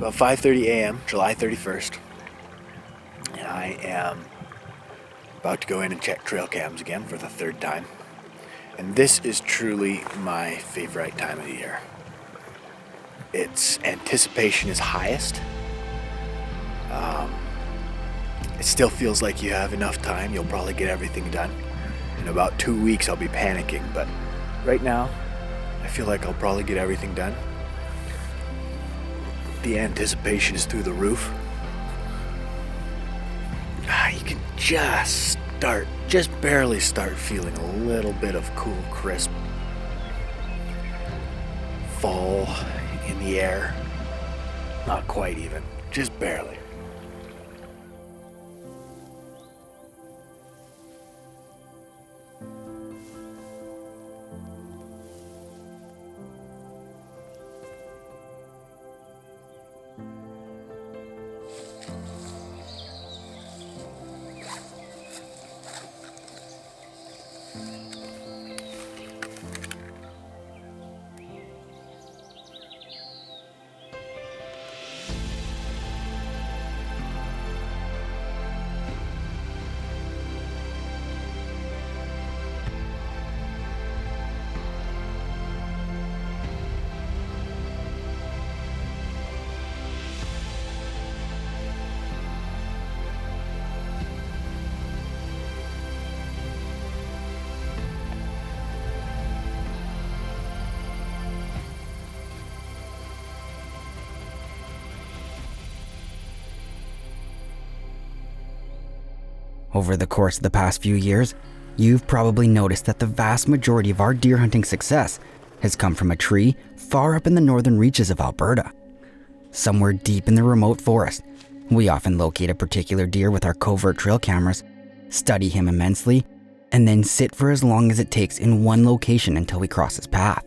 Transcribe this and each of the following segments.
about 5:30 a.m., July 31st, and I am about to go in and check trail cams again for the third time. And this is truly my favorite time of the year. Its anticipation is highest. It still feels like you have enough time. You'll probably get everything done. In about 2 weeks, I'll be panicking, but right now, I feel like I'll probably get everything done. The anticipation is through the roof. You can just barely start feeling a little bit of cool, crisp fall in the air. Not quite even, just barely. Over the course of the past few years, you've probably noticed that the vast majority of our deer hunting success has come from a tree far up in the northern reaches of Alberta. Somewhere deep in the remote forest, we often locate a particular deer with our covert trail cameras, study him immensely, and then sit for as long as it takes in one location until we cross his path.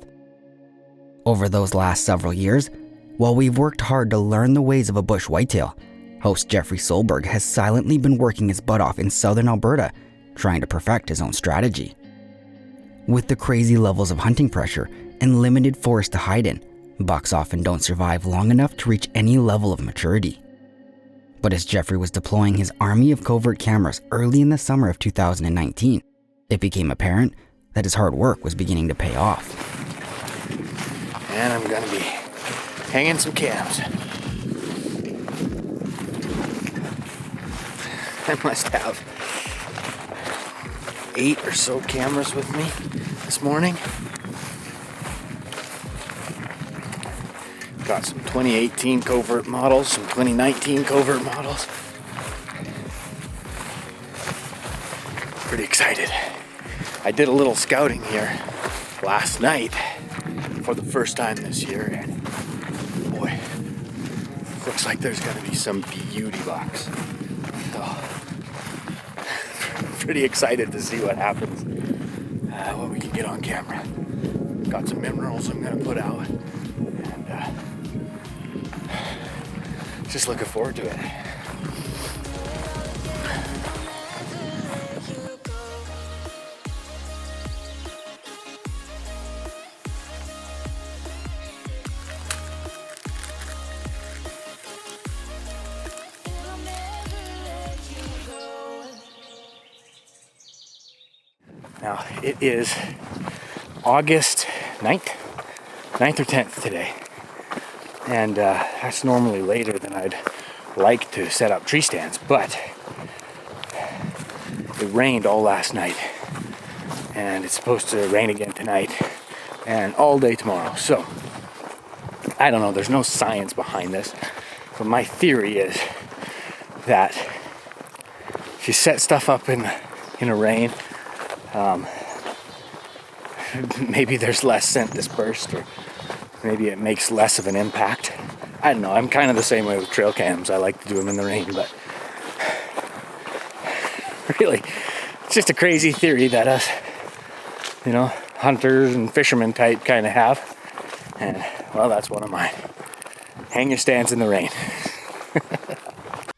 Over those last several years, while we've worked hard to learn the ways of a bush whitetail, host Jeffrey Solberg has silently been working his butt off in southern Alberta, trying to perfect his own strategy. With the crazy levels of hunting pressure and limited forest to hide in, bucks often don't survive long enough to reach any level of maturity. But as Jeffrey was deploying his army of covert cameras early in the summer of 2019, it became apparent that his hard work was beginning to pay off. And I'm gonna be hanging some cams. I must have 8 or so cameras with me this morning. Got some 2018 covert models, some 2019 covert models. Pretty excited. I did a little scouting here last night for the first time this year, and boy, looks like there's gonna be some beauty bucks. So, pretty excited to see what happens, what we can get on camera. Got some minerals I'm gonna put out, and just looking forward to it. Now, it is August 9th or 10th today, and that's normally later than I'd like to set up tree stands, but it rained all last night, and it's supposed to rain again tonight and all day tomorrow. So, I don't know, there's no science behind this, but my theory is that if you set stuff up in a rain, maybe there's less scent dispersed, or maybe it makes less of an impact. I don't know. I'm kind of the same way with trail cams. I like to do them in the rain, but really, it's just a crazy theory that us, hunters and fishermen type kind of have. And, well, that's one of mine. Hang your stands in the rain.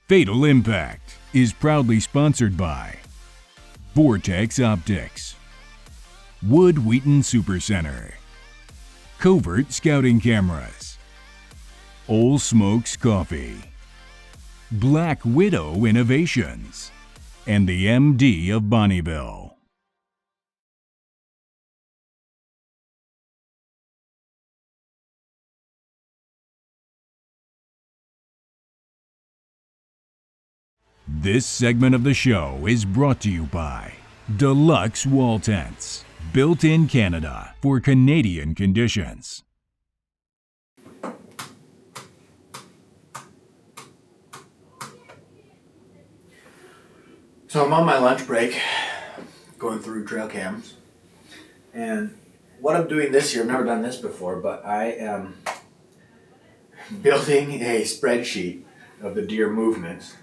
Fatal Impact is proudly sponsored by Vortex Optics, Wood Wheaton Supercenter, Covert Scouting Cameras, Old Smokes Coffee, Black Widow Innovations, and the MD of Bonnieville. This segment of the show is brought to you by Deluxe Wall Tents, built in Canada for Canadian conditions. So I'm on my lunch break, going through trail cams, and what I'm doing this year, I've never done this before, but I am building a spreadsheet of the deer movements,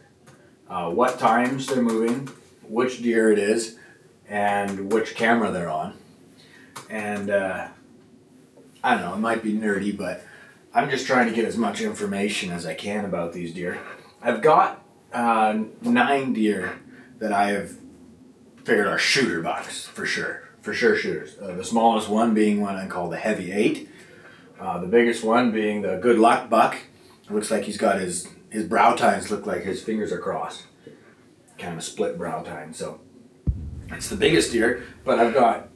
what times they're moving, which deer it is, and which camera they're on. And I don't know, it might be nerdy, but I'm just trying to get as much information as I can about these deer. I've got 9 deer that I have figured are shooter bucks, for sure shooters. The smallest one being one I call the Heavy 8. The biggest one being the Good Luck buck. It looks like he's got his brow tines look like his fingers are crossed. Kind of a split brow tine. So it's the biggest deer, but I've got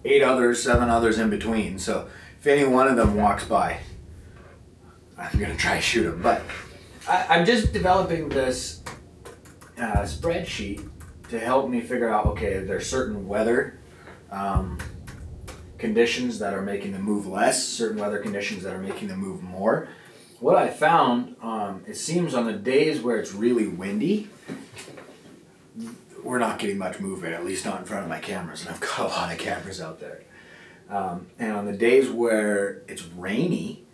8 others, 7 others in between. So if any one of them walks by, I'm gonna try to shoot him. But I'm just developing this spreadsheet to help me figure out, okay, there's certain weather conditions that are making them move less, certain weather conditions that are making them move more. What I found, it seems on the days where it's really windy, we're not getting much movement, at least not in front of my cameras, and I've got a lot of cameras out there. And on the days where it's rainy,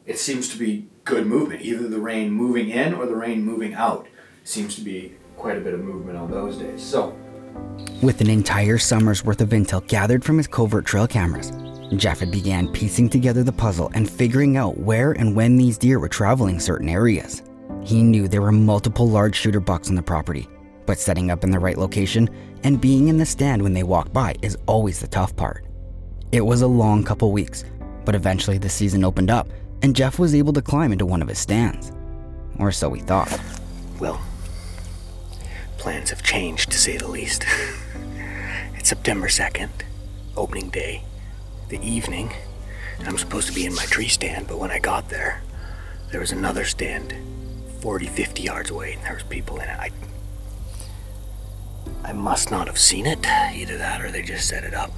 it seems to be good movement, either the rain moving in or the rain moving out. Seems to be quite a bit of movement on those days. So, with an entire summer's worth of intel gathered from his covert trail cameras, Jeff had began piecing together the puzzle and figuring out where and when these deer were traveling certain areas. He knew there were multiple large shooter bucks on the property, but setting up in the right location and being in the stand when they walk by is always the tough part. It was a long couple weeks, but eventually the season opened up and Jeff was able to climb into one of his stands. Or so he thought. Well, plans have changed, to say the least. It's September 2nd, opening day, the evening, and I'm supposed to be in my tree stand, but when I got there, there was another stand 40, 50 yards away, and there was people in it. I must not have seen it, either that or they just set it up.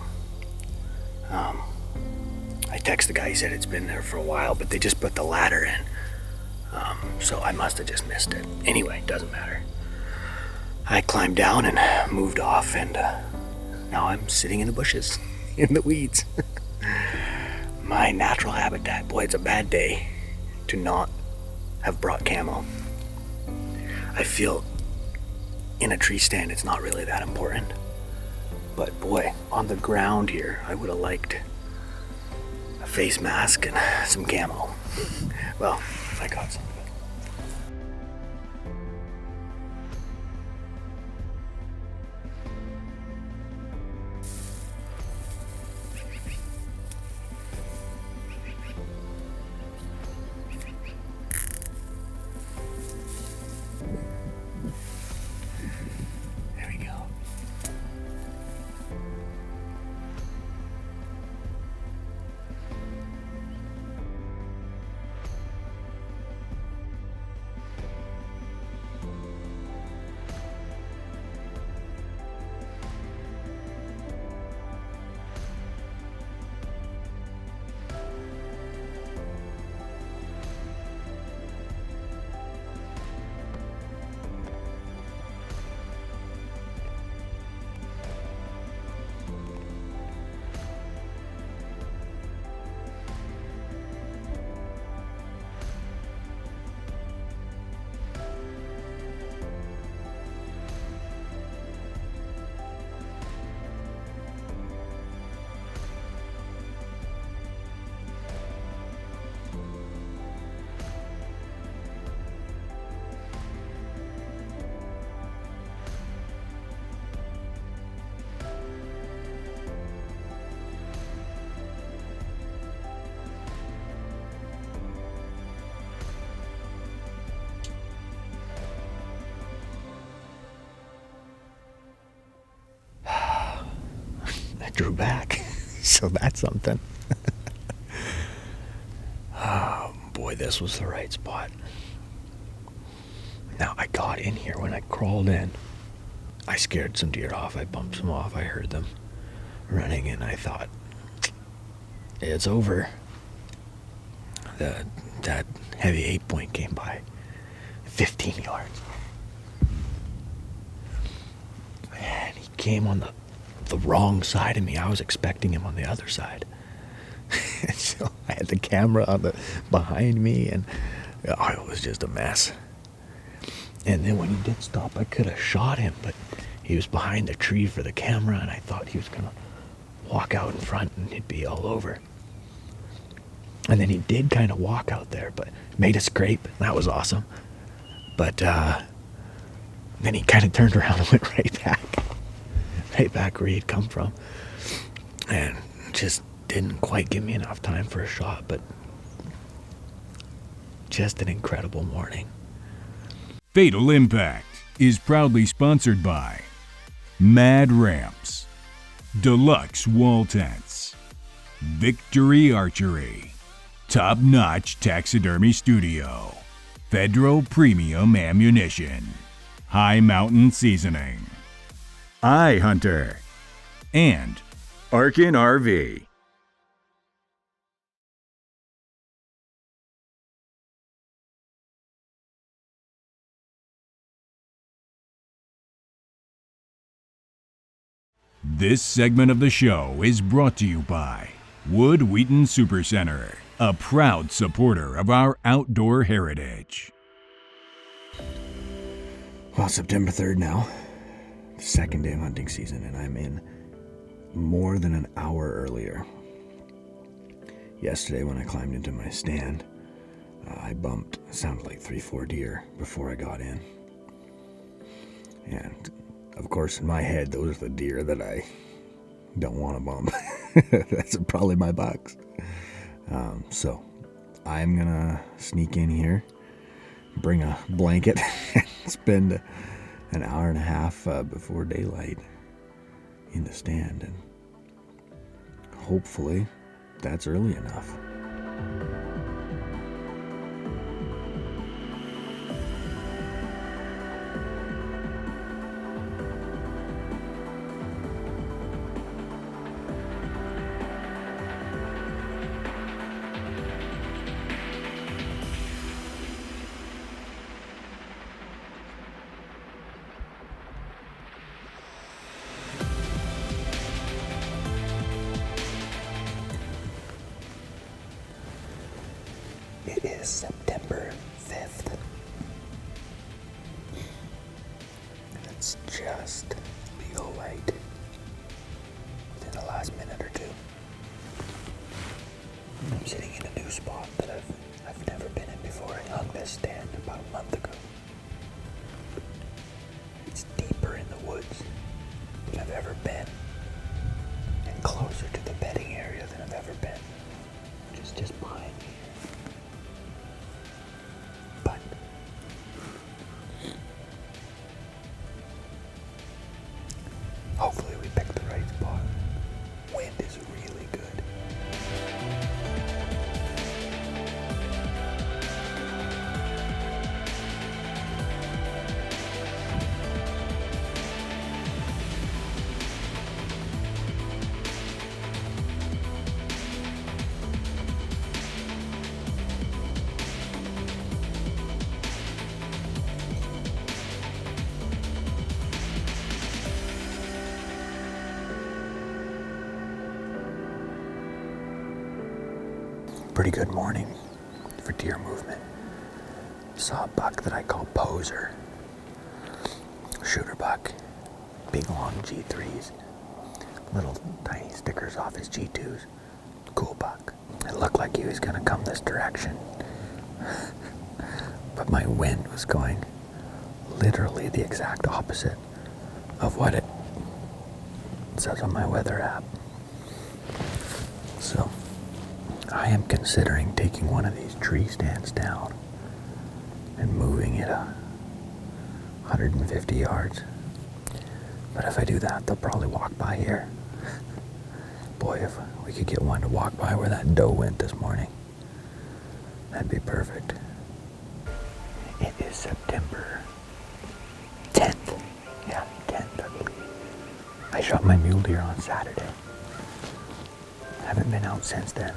I texted the guy, he said it's been there for a while, but they just put the ladder in. So I must have just missed it. Anyway, doesn't matter. I climbed down and moved off, and now I'm sitting in the bushes, in the weeds. My natural habitat. Boy, it's a bad day to not have brought camo. I feel in a tree stand it's not really that important. But boy, on the ground here, I would have liked a face mask and some camo. Well, I got some. There we go. drew back. So that's something. Oh boy, this was the right spot. Now I got in here. When I crawled in, I scared some deer off. I bumped some off. I heard them running, and I thought, it's over. That heavy 8-point came by 15 yards. And he came on the wrong side of me. I was expecting him on the other side. So I had the camera on behind me, and it was just a mess. And then when he did stop, I could have shot him, but he was behind the tree for the camera, and I thought he was going to walk out in front and it'd be all over. And then he did kind of walk out there, but made a scrape. That was awesome. But then he kind of turned around and went right back where he'd come from. And just didn't quite give me enough time for a shot, but just an incredible morning. Fatal Impact is proudly sponsored by Mad Ramps, Deluxe Wall Tents, Victory Archery, Top Notch Taxidermy Studio, Federal Premium Ammunition, High Mountain Seasoning, iHunter, and Arkin RV. This segment of the show is brought to you by Wood Wheaton Supercenter, a proud supporter of our outdoor heritage. Well, September 3rd now, the second day of hunting season, and I'm in more than an hour earlier. Yesterday when I climbed into my stand, I bumped, sounded like 3-4 deer before I got in. And of course, in my head, those are the deer that I don't want to bump. That's probably my bucks. So I'm gonna sneak in here, bring a blanket, and spend an hour and a half before daylight in the stand, and hopefully that's early enough. It is September 5th. And it's just legal light within the last minute or two. I'm sitting in a new spot that I've never been in before. I hung this stand about a month ago. It's deeper in the woods than I've ever been, and closer to the bedding area than I've ever been. Just behind me. But hopefully we picked the right spot. Wind is really good. Pretty good morning for deer movement. Saw a buck that I call Poser. Shooter buck. Big long G3s. Little tiny stickers off his G2s. Cool buck. It looked like he was gonna come this direction. But my wind was going literally the exact opposite of what it says on my weather app. So I am considering taking one of these tree stands down and moving it 150 yards. But if I do that, they'll probably walk by here. Boy, if we could get one to walk by where that doe went this morning, that'd be perfect. It is September 10th. Yeah, 10th, I believe. I shot my mule deer on Saturday. Haven't been out since then.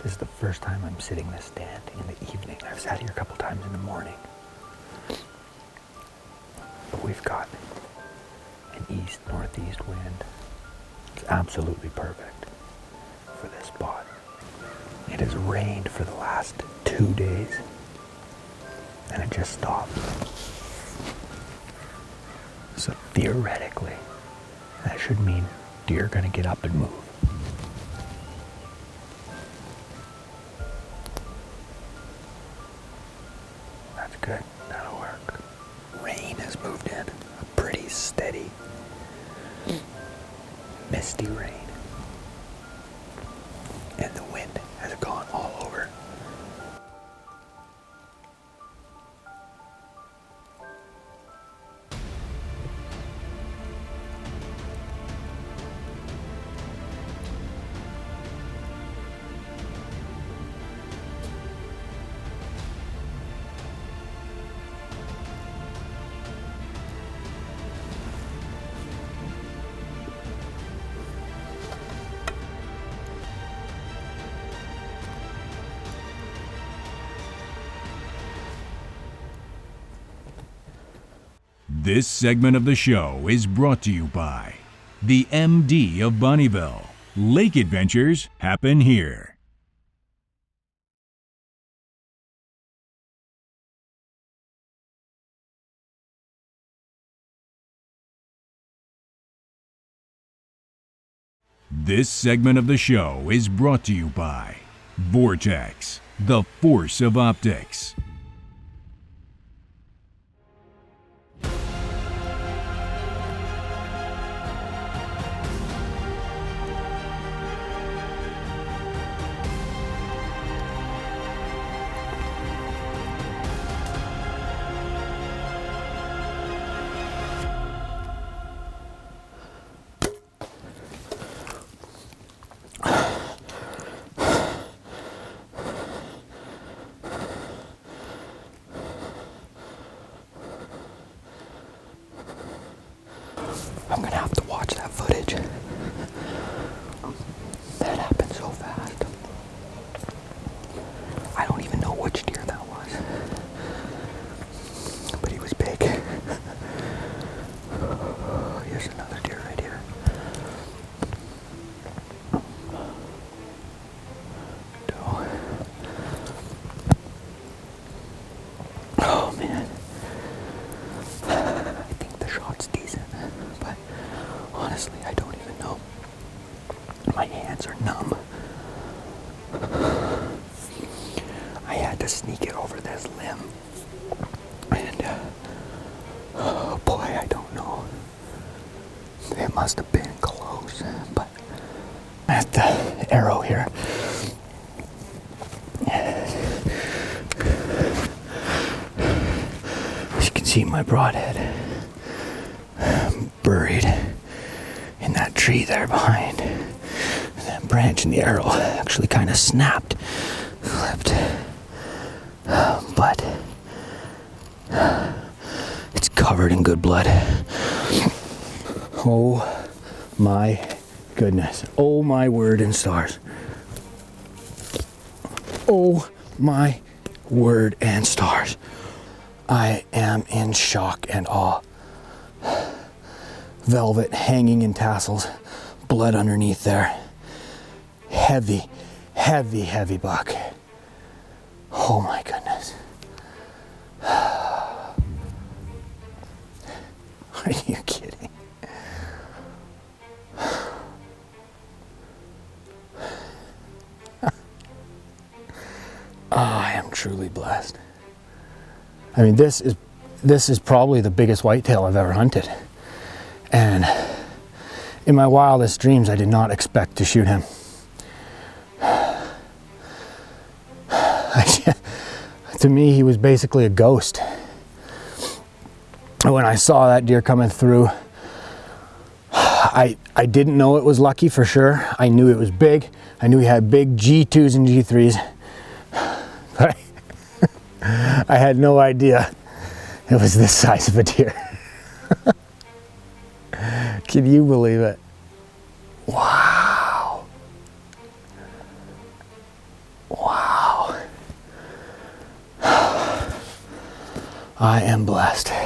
This is the first time I'm sitting this stand in the evening. I've sat here a couple times in the morning. But we've got an east-northeast wind. It's absolutely perfect for this spot. It has rained for the last 2 days, and it just stopped. So theoretically, that should mean deer are gonna get up and move. That's good, that'll work. Rain has moved in, a pretty steady, misty rain. And the wind has gone all over. This segment of the show is brought to you by the MD of Bonnyville. Lake adventures happen here. This segment of the show is brought to you by Vortex, the force of optics. I'm gonna have to watch that footage. That happened so fast. I don't even know which deer that was. But he was big. Here's another deer right here. Doe. Oh man. I think the shot's decent, but honestly, I don't even know. My hands are numb. I had to sneak it over this limb. And, oh boy, I don't know. It must have been close, but at the arrow here. As you can see, my broadhead buried in that tree there behind. And that branch in the arrow actually kind of snapped, flipped. But it's covered in good blood. Oh my goodness. Oh my word and stars. Oh my word and stars. I am in shock and awe. Velvet hanging in tassels, blood underneath there. Heavy, heavy, heavy buck. Oh my goodness. Are you kidding? I am truly blessed. I mean, this is probably the biggest whitetail I've ever hunted. And in my wildest dreams, I did not expect to shoot him. To me, he was basically a ghost. When I saw that deer coming through, I didn't know it was lucky for sure. I knew it was big. I knew he had big G2s and G3s. But I had no idea it was this size of a deer. Can you believe it? Wow. Wow. I am blessed.